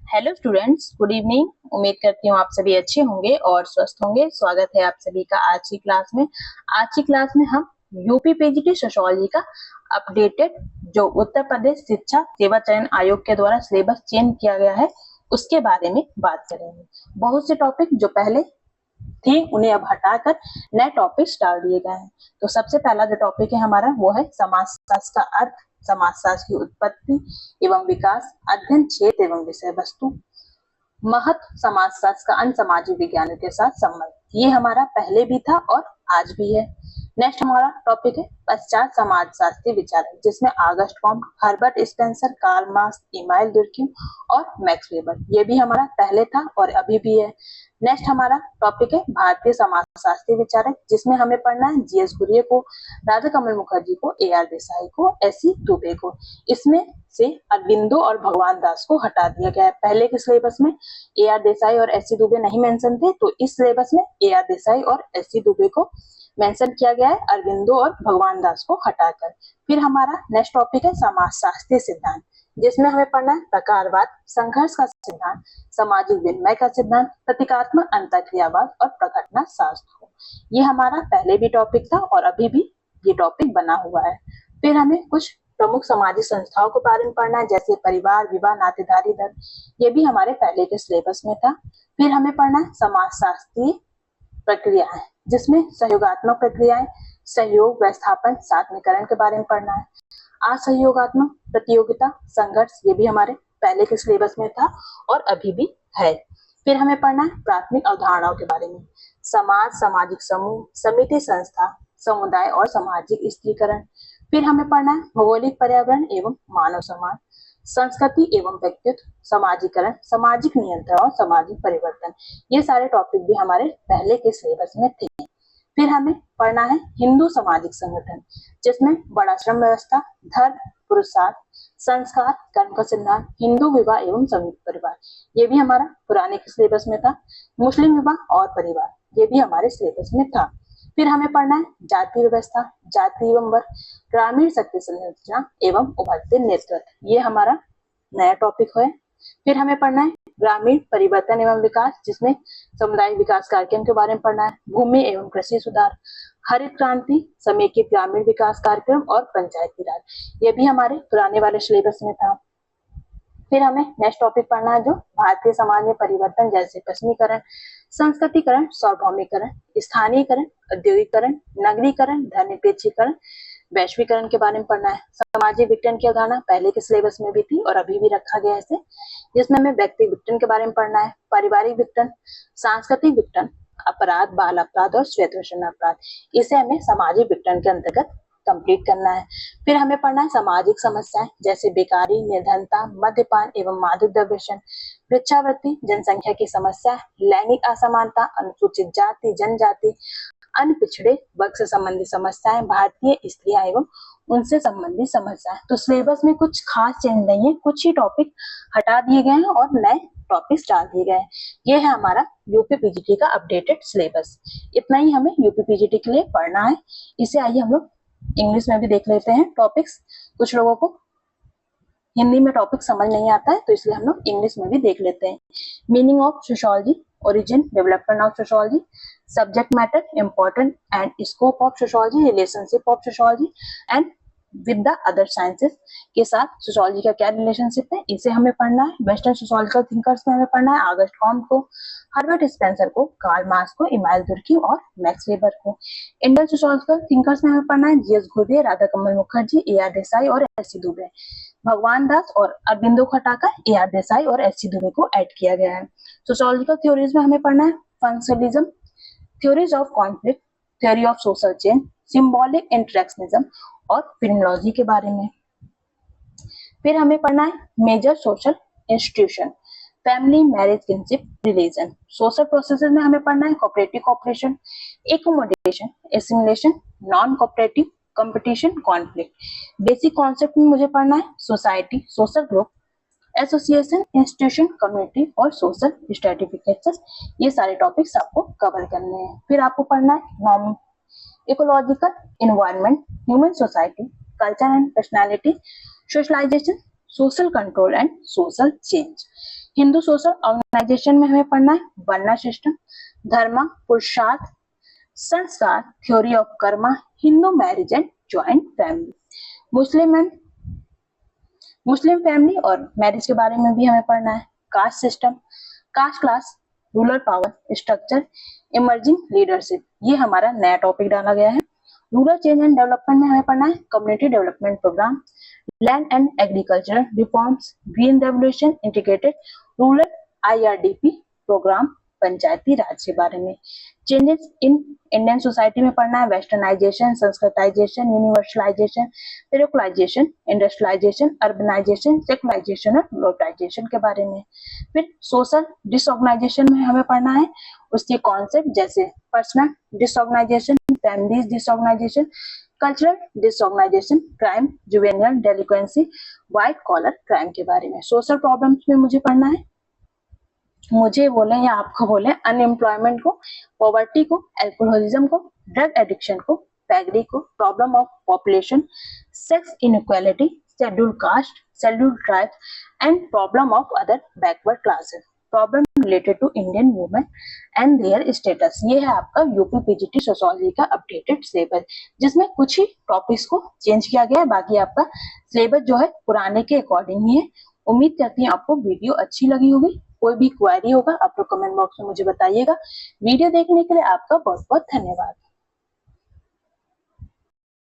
Hello students, good evening. उम्मीद करती हूँ आप सभी अच्छे होंगे और स्वस्थ होंगे। स्वागत है आप सभी का आज की क्लास में। आज की क्लास में हम यूपी पीजीटी सोशियोलॉजी का अपडेटेड जो उत्तर प्रदेश शिक्षा सेवा चयन आयोग के द्वारा सिलेबस चेंज किया गया है उसके बारे में बात करेंगे। बहुत से टॉपिक जो पहले थे उन्हें अब हटाकर नए टॉपिक्स डाल दिए गए हैं। तो सबसे पहला जो टॉपिक है हमारा वो है समाजशास्त्र का अर्थ, समाजशास्त्र की उत्पत्ति एवं विकास, अध्ययन क्षेत्र एवं विषय वस्तु, महत्व, समाजशास्त्र का अन्य सामाजिक विज्ञानों के साथ संबंध। ये हमारा पहले भी था और आज भी है। नेक्स्ट हमारा टॉपिक है पश्चात समाजशास्त्रीय विचारक, जिसमें Auguste Comte, Herbert Spencer, Karl Marx, Emanuel Durkheim और मैक्स वेबर। ये भी हमारा पहले था और अभी भी है। नेक्स्ट हमारा टॉपिक है भारतीय समाजशास्त्रीय विचारक, जिसमें हमें पढ़ना है जीएस घुरिये को, राधा कमल मुखर्जी को, एआर देसाई को, एससी दुबे को। इसमें से अरविंदो और भगवान दास को हटा दिया गया है। पहले के सिलेबस में एआर देसाई और एससी दुबे नहीं मेंशन थे, तो इस सिलेबस में एआर देसाई और एससी दुबे को मेंशन किया गया है, अरविंदो और भगवान दास को हटाकर। फिर हमारा नेक्स्ट टॉपिक है समाजशास्त्रीय सिद्धांत, जिसमें हमें पढ़ना है प्रकारवाद, संघर्ष का सिद्धांत, सामाजिक विनिमय का सिद्धांत, प्रतीकात्मक अंतःक्रियावाद और प्रघटना शास्त्र। ये हमारा पहले भी टॉपिक था और अभी भी ये टॉपिक बना हुआ है। फिर हमें कुछ प्रमुख सामाजिक संस्थाओं के बारे में पढ़ना है, जैसे परिवार, विवाह, नातेदारी, धर्म। ये भी हमारे पहले के सिलेबस में था। फिर हमें पढ़ना है समाजशास्त्रीय प्रक्रियाएं, जिसमें सहयोगात्मक प्रक्रियाएं, सहयोग, व्यवस्थापन, साधनीकरण के बारे में पढ़ना है। असहयोगात्मक प्रतियोगिता, संघर्ष, ये भी हमारे पहले के सिलेबस में था और अभी भी है। फिर हमें पढ़ना है प्राथमिक अवधारणाओं के बारे में, समाज, सामाजिक समूह, समिति, संस्था, समुदाय और सामाजिक स्त्रीकरण। फिर हमें पढ़ना है भौगोलिक पर्यावरण एवं मानव समाज, संस्कृति एवं व्यक्तित्व, समाजीकरण, सामाजिक नियंत्रण और सामाजिक परिवर्तन। ये सारे टॉपिक भी हमारे पहले के सिलेबस में थे। फिर हमें पढ़ना है हिंदू सामाजिक संगठन, जिसमें वर्णाश्रम व्यवस्था, धर्म, पुरुषार्थ, संस्कार, कर्म का सिद्धांत, हिंदू विवाह एवं संयुक्त परिवार। ये भी हमारा पुराने के सिलेबस में था। मुस्लिम विवाह और परिवार, ये भी हमारे सिलेबस में था। फिर हमें पढ़ना है जाति व्यवस्था, जाति एवं वर्ग, ग्रामीण शक्ति संरचना एवं उभरते नेतृत्व। ये हमारा नया टॉपिक है। फिर हमें पढ़ना है ग्रामीण परिवर्तन एवं विकास, जिसमें सामुदायिक विकास कार्यक्रम के बारे में पढ़ना है, भूमि एवं कृषि सुधार, हरित क्रांति, समेकित ग्रामीण विकास कार्यक्रम और पंचायती राज। ये भी हमारे पुराने वाले सिलेबस में था। फिर हमें नेक्स्ट टॉपिक पढ़ना है जो भारतीय समाज में परिवर्तन, जैसे पश्चिमीकरण, संस्कृतिकरण, सार्वभौमिकरण, स्थानीयकरण, औद्योगिकरण, नगरीकरण, धननिरपेक्षीकरण, वैश्वीकरण के बारे में पढ़ना है। सामाजिक विघटन की अवधारणा पहले के सिलेबस में भी थी और अभी भी रखा गया है इसे, जिसमें हमें व्यक्तिगत विघटन के बारे में पढ़ना है, पारिवारिक विघटन, सांस्कृतिक विघटन, अपराध, बाल अपराध और श्वेतवर्ण अपराध। इसे हमें सामाजिक विघटन के अंतर्गत कंप्लीट करना है। फिर हमें पढ़ना है सामाजिक समस्याएं, जैसे बेकारी, निर्धनता, मद्यपान एवं मादक द्रव्य व्यसन, भिक्षावृत्ति, जनसंख्या की समस्या, लैंगिक असमानता, अनुसूचित जाति जनजाति, अन्य पिछड़े वर्ग से संबंधित समस्याएं, भारतीय स्त्रियां एवं उनसे संबंधित समस्याएं। तो सिलेबस में कुछ खास चेंज नहीं है, कुछ ही टॉपिक हटा दिए गए हैं और नए टॉपिक्स डाल दिए गए हैं। ये है हमारा यूपी पीजीटी का अपडेटेड सिलेबस। इतना ही हमें यूपी पीजीटी के लिए पढ़ना है। इसे आइए हम लोग इंग्लिश में भी देख लेते हैं टॉपिक्स। कुछ लोगों को हिंदी में टॉपिक समझ नहीं आता है, तो इसलिए हम लोग इंग्लिश में भी देख लेते हैं। Meaning of sociology, origin, development of sociology, subject matter, important and scope of sociology, relationship of sociology and with the other sciences के साथ सोशियोलॉजी का क्या रिलेशनशिप है, इसे हमें पढ़ना है। वेस्टर्न सोशियोलॉजिकल थिंकर्स में हमें पढ़ना है आगस्ट कॉम्ट को, हर्बर्ट स्पेंसर को, कार्ल मार्क्स को, इमानुएल दुर्खिम और मैक्स वेबर को। इंडियन सोशियोलॉजिकल थिंकर्स में हमें पढ़ना है जीएस घुरिये, राधा कमल मुखर्जी, एआर देसाई और एससी दुबे। भगवान दास और अरविंदो को हटाकर एआर देसाई और एससी दुबे को ऐड किया गया है। सोशियोलॉजिकल थ्योरीज में हमें पढ़ना है functionalism, theories of conflict, theory of social change, symbolic interactionism और फिनोलॉजी के बारे में। फिर हमें पढ़ना है major social institution, family, marriage, kinship, religion. Social processes में हमें पढ़ना है cooperative cooperation, accommodation, assimilation, non cooperative, competition, conflict. Basic concept में मुझे पढ़ना है society, social group, association, institution, community और सोशल स्ट्रेटिफिकेशन। ये सारे टॉपिक्स आपको कवर करने हैं। फिर आपको पढ़ना है norm, ecological, environment, human society, culture and personality, socialisation, social control and social change. Hindu social organisation में हमें पढ़ना है वर्ना सिस्टम, धर्म, पुरुषार्थ, संस्कार, theory of karma, Hindu marriage and joint family. Muslim family और मैरिज के बारे में भी हमें पढ़ना है। Caste system, caste class, rural power structure, emerging leadership, ये हमारा नया टॉपिक डाला गया है। रूरल चेंज एंड डेवलपमेंट में हमें पढ़ना है community development programme, land and agricultural reforms, green revolution, integrated rural IRDP programme, panchayati raj के बारे में। चेंजेस इन इंडियन सोसाइटी में पढ़ना है westernisation, Sanskritisation, universalisation, bureaucratisation, industrialisation, urbanisation, secularisation और ग्लोबलाइजेशन के बारे में। फिर सोशल डिसऑर्गेनाइजेशन में हमें पढ़ना है उसके कॉन्सेप्ट जैसे personal disorganisation, family disorganisation, cultural disorganisation, crime, juvenile delinquency, white collar crime के बारे में। सोशल प्रॉब्लम्स में मुझे पढ़ना है, मुझे बोले या आपको बोले, अनएम्प्लॉयमेंट को, पॉवर्टी को, एल्कोहलिज्म को, ड्रग एडिक्शन को, पैगडी को, problem of population, sex inequality, scheduled caste, scheduled tribes and problem of other backward classes, problem related to Indian women and their status. ये है आपका यूपी पीजीटी सोशियोलॉजी का अपडेटेड सिलेबस, जिसमें कुछ ही टॉपिक्स को चेंज किया गया है, बाकी आपका सिलेबस जो है पुराने के अकॉर्डिंग ही है। उम्मीद करती हूँ आपको वीडियो अच्छी लगी होगी। कोई भी क्वेरी होगा आप लोग कमेंट बॉक्स में मुझे बताइएगा। वीडियो देखने के लिए आपका बहुत बहुत धन्यवाद।